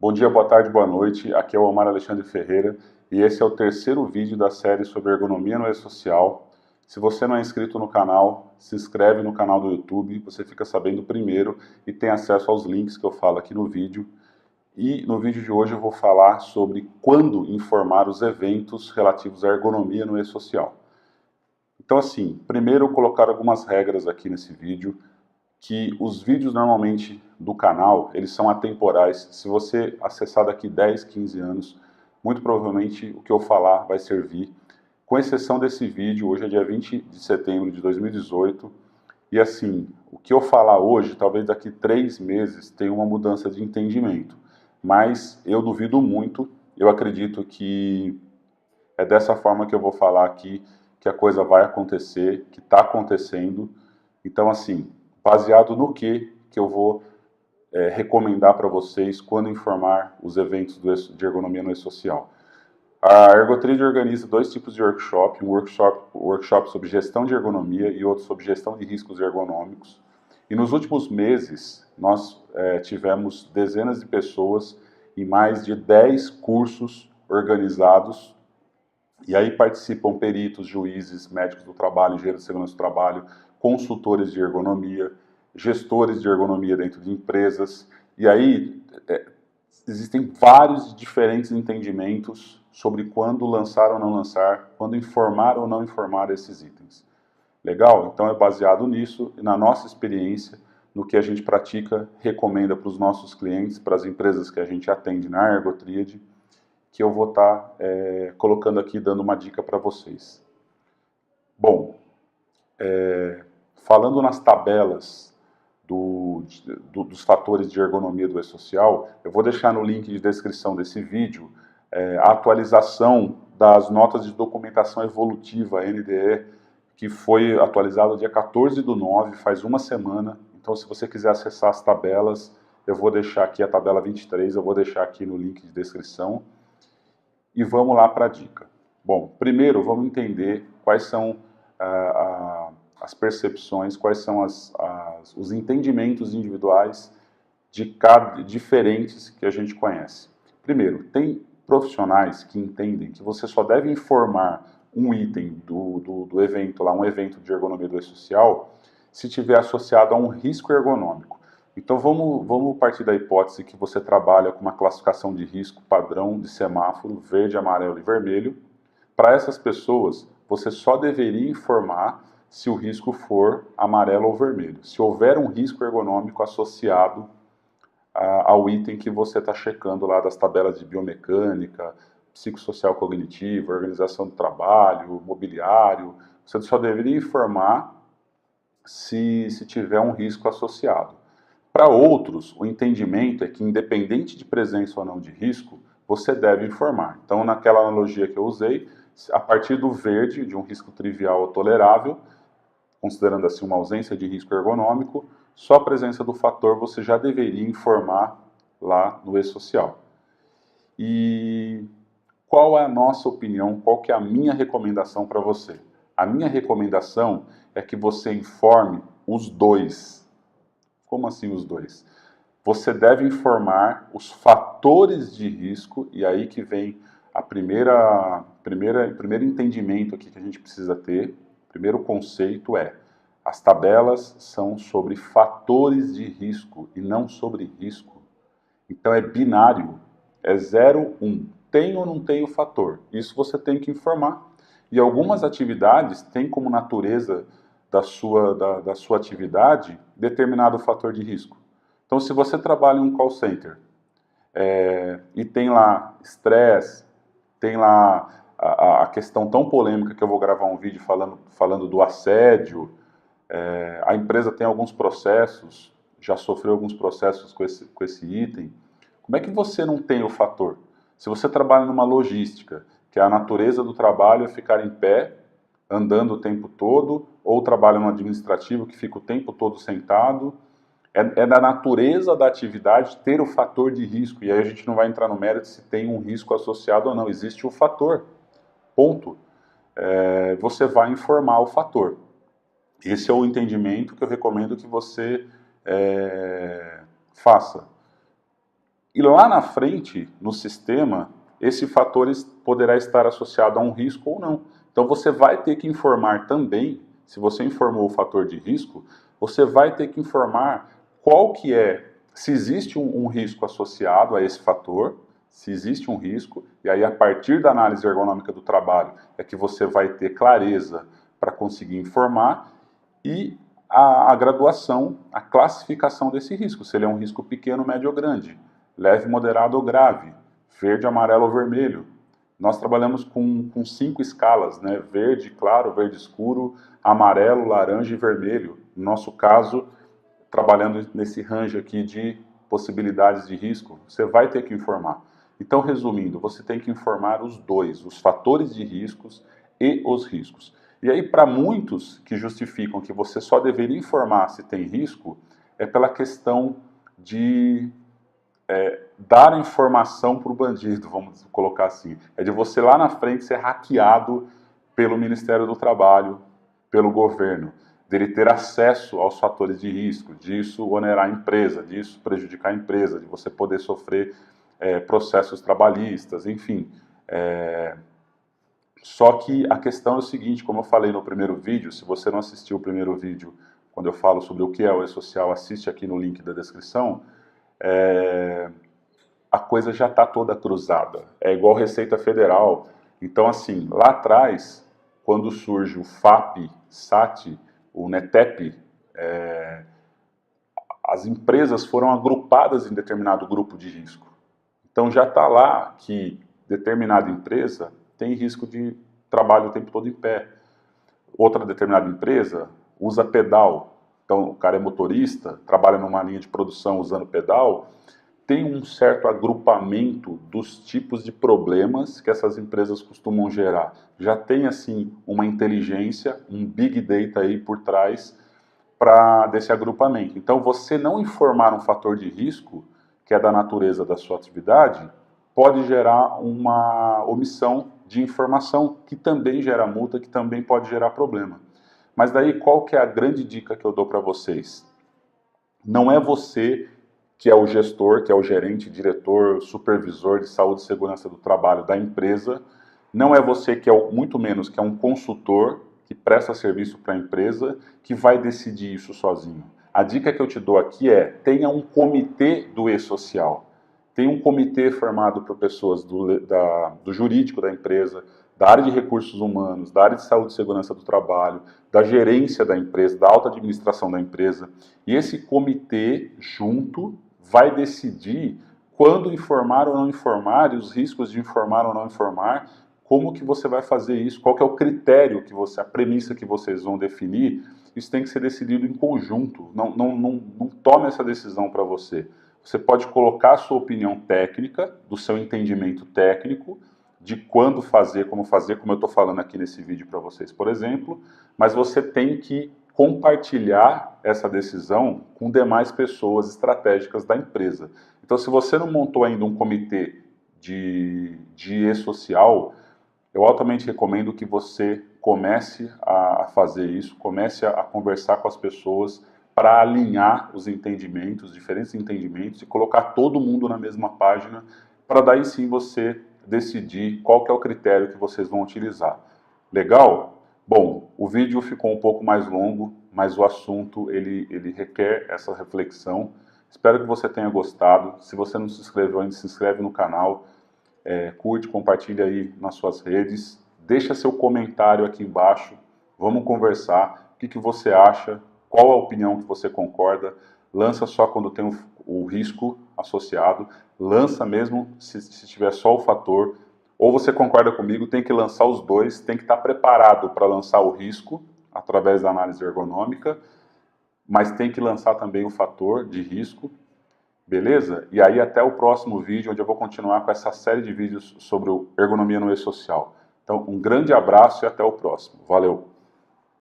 Bom dia, boa tarde, boa noite. Aqui é o Omar Alexandre Ferreira e esse é o terceiro vídeo da série sobre ergonomia no e-social. Se você não é inscrito no canal, se inscreve no canal do YouTube, você fica sabendo primeiro e tem acesso aos links que eu falo aqui no vídeo. E no vídeo de hoje eu vou falar sobre quando informar os eventos relativos à ergonomia no e-social. Então assim, primeiro eu colocar algumas regras aqui nesse vídeo, que os vídeos normalmente do canal, eles são atemporais. Se você acessar daqui 10, 15 anos, muito provavelmente o que eu falar vai servir. Com exceção desse vídeo, hoje é dia 20 de setembro de 2018, e assim, o que eu falar hoje, talvez daqui 3 meses tenha uma mudança de entendimento. Mas eu duvido muito, eu acredito que é dessa forma que eu vou falar aqui, que a coisa vai acontecer, que está acontecendo. Então, assim, baseado no que eu vou recomendar para vocês quando informar os eventos de ergonomia no e-social. A Ergotrade organiza 2 tipos de workshop, um workshop sobre gestão de ergonomia e outro sobre gestão de riscos ergonômicos. E nos últimos meses, nós tivemos dezenas de pessoas em mais de 10 cursos organizados. E aí participam peritos, juízes, médicos do trabalho, engenheiros de segurança do trabalho, consultores de ergonomia, gestores de ergonomia dentro de empresas. E aí existem vários diferentes entendimentos sobre quando lançar ou não lançar, quando informar ou não informar esses itens. Legal? Então é baseado nisso e na nossa experiência, no que a gente pratica, recomenda para os nossos clientes, para as empresas que a gente atende na Ergotríade, que eu vou estar colocando aqui, dando uma dica para vocês. Bom, falando nas tabelas dos fatores de ergonomia do e-social, eu vou deixar no link de descrição desse vídeo a atualização das notas de documentação evolutiva, NDE, que foi atualizado dia 14/9, faz uma semana. Então, se você quiser acessar as tabelas, eu vou deixar aqui a tabela 23, eu vou deixar aqui no link de descrição. E vamos lá para a dica. Bom, primeiro vamos entender quais são as percepções, quais são os entendimentos individuais diferentes que a gente conhece. Primeiro, tem profissionais que entendem que você só deve informar um item do evento, lá, um evento de ergonomia do e-social, se tiver associado a um risco ergonômico. Então vamos partir da hipótese que você trabalha com uma classificação de risco padrão de semáforo verde, amarelo e vermelho. Para essas pessoas, você só deveria informar se o risco for amarelo ou vermelho. Se houver um risco ergonômico associado ao item que você está checando lá das tabelas de biomecânica, psicossocial cognitivo, organização do trabalho, mobiliário, você só deveria informar se tiver um risco associado. Para outros, o entendimento é que, independente de presença ou não de risco, você deve informar. Então, naquela analogia que eu usei, a partir do verde, de um risco trivial ou tolerável, considerando assim uma ausência de risco ergonômico, só a presença do fator você já deveria informar lá no e-social. E qual é a nossa opinião, qual que é a minha recomendação para você? A minha recomendação é que você informe os dois. Como assim os dois? Você deve informar os fatores de risco, e aí que vem o primeiro entendimento aqui que a gente precisa ter. O primeiro conceito é: as tabelas são sobre fatores de risco e não sobre risco. Então é binário, é 0, 1. Tem ou não tem o fator? Isso você tem que informar. E algumas atividades têm como natureza da sua atividade determinado fator de risco. Então, se você trabalha em um call center e tem lá estresse, tem lá a questão tão polêmica que eu vou gravar um vídeo falando do assédio, a empresa tem alguns processos, já sofreu alguns processos com esse item, como é que você não tem o fator? Se você trabalha numa logística, que a natureza do trabalho é ficar em pé, andando o tempo todo, ou trabalha no administrativo que fica o tempo todo sentado, é da natureza da atividade ter o fator de risco, e aí a gente não vai entrar no mérito se tem um risco associado ou não, existe o fator, ponto. Você vai informar o fator. Esse é o entendimento que eu recomendo que você faça. E lá na frente, no sistema, esse fator poderá estar associado a um risco ou não. Então você vai ter que informar também, se você informou o fator de risco, você vai ter que informar qual que é, se existe um risco associado a esse fator, se existe um risco, e aí a partir da análise ergonômica do trabalho é que você vai ter clareza para conseguir informar, e a graduação, a classificação desse risco, se ele é um risco pequeno, médio ou grande, leve, moderado ou grave, verde, amarelo ou vermelho. Nós trabalhamos com 5 escalas, né? Verde claro, verde escuro, amarelo, laranja e vermelho. No nosso caso, trabalhando nesse range aqui de possibilidades de risco, você vai ter que informar. Então, resumindo, você tem que informar os dois, os fatores de riscos e os riscos. E aí, para muitos que justificam que você só deveria informar se tem risco, é pela questão de dar informação para o bandido, vamos colocar assim. É de você lá na frente ser hackeado pelo Ministério do Trabalho, pelo governo, dele ter acesso aos fatores de risco, disso onerar a empresa, disso prejudicar a empresa, de você poder sofrer processos trabalhistas, enfim. Só que a questão é o seguinte, como eu falei no primeiro vídeo, se você não assistiu o primeiro vídeo, quando eu falo sobre o que é o E-Social, assiste aqui no link da descrição, a coisa já está toda cruzada. É igual Receita Federal. Então, assim, lá atrás, quando surge o FAP, SAT, o NETEP, as empresas foram agrupadas em determinado grupo de risco. Então, já está lá que determinada empresa tem risco de trabalho o tempo todo em pé. Outra determinada empresa usa pedal. Então, o cara é motorista, trabalha numa linha de produção usando pedal, tem um certo agrupamento dos tipos de problemas que essas empresas costumam gerar. Já tem, assim, uma inteligência, um big data aí por trás desse agrupamento. Então, você não informar um fator de risco, que é da natureza da sua atividade, pode gerar uma omissão de informação, que também gera multa, que também pode gerar problema. Mas daí, qual que é a grande dica que eu dou para vocês? Não é você que é o gestor, que é o gerente, diretor, supervisor de saúde e segurança do trabalho da empresa, não é você que é, muito menos, que é um consultor, que presta serviço para a empresa, que vai decidir isso sozinho. A dica que eu te dou aqui é, tenha um comitê do E-Social. Tem um comitê formado por pessoas do jurídico da empresa, da área de recursos humanos, da área de saúde e segurança do trabalho, da gerência da empresa, da alta administração da empresa. E esse comitê, junto, vai decidir quando informar ou não informar, e os riscos de informar ou não informar, como que você vai fazer isso, qual que é o critério que você, a premissa que vocês vão definir, isso tem que ser decidido em conjunto, não tome essa decisão para você. Você pode colocar a sua opinião técnica, do seu entendimento técnico, de quando fazer, como eu estou falando aqui nesse vídeo para vocês, por exemplo, mas você tem que compartilhar essa decisão com demais pessoas estratégicas da empresa. Então, se você não montou ainda um comitê de E-Social, eu altamente recomendo que você comece a fazer isso, comece a conversar com as pessoas para alinhar os entendimentos, diferentes entendimentos, e colocar todo mundo na mesma página, para daí sim você decidir qual que é o critério que vocês vão utilizar. Legal? Bom, o vídeo ficou um pouco mais longo, mas o assunto ele requer essa reflexão. Espero que você tenha gostado. Se você não se inscreveu ainda, se inscreve no canal, curte, compartilha aí nas suas redes, deixa seu comentário aqui embaixo, vamos conversar, o que você acha, qual a opinião que você concorda, lança só quando tem o risco associado, lança mesmo se tiver só o fator, ou você concorda comigo, tem que lançar os dois, tem que estar preparado para lançar o risco, através da análise ergonômica, mas tem que lançar também o fator de risco, beleza? E aí até o próximo vídeo, onde eu vou continuar com essa série de vídeos sobre ergonomia no E-Social. Então, um grande abraço e até o próximo. Valeu!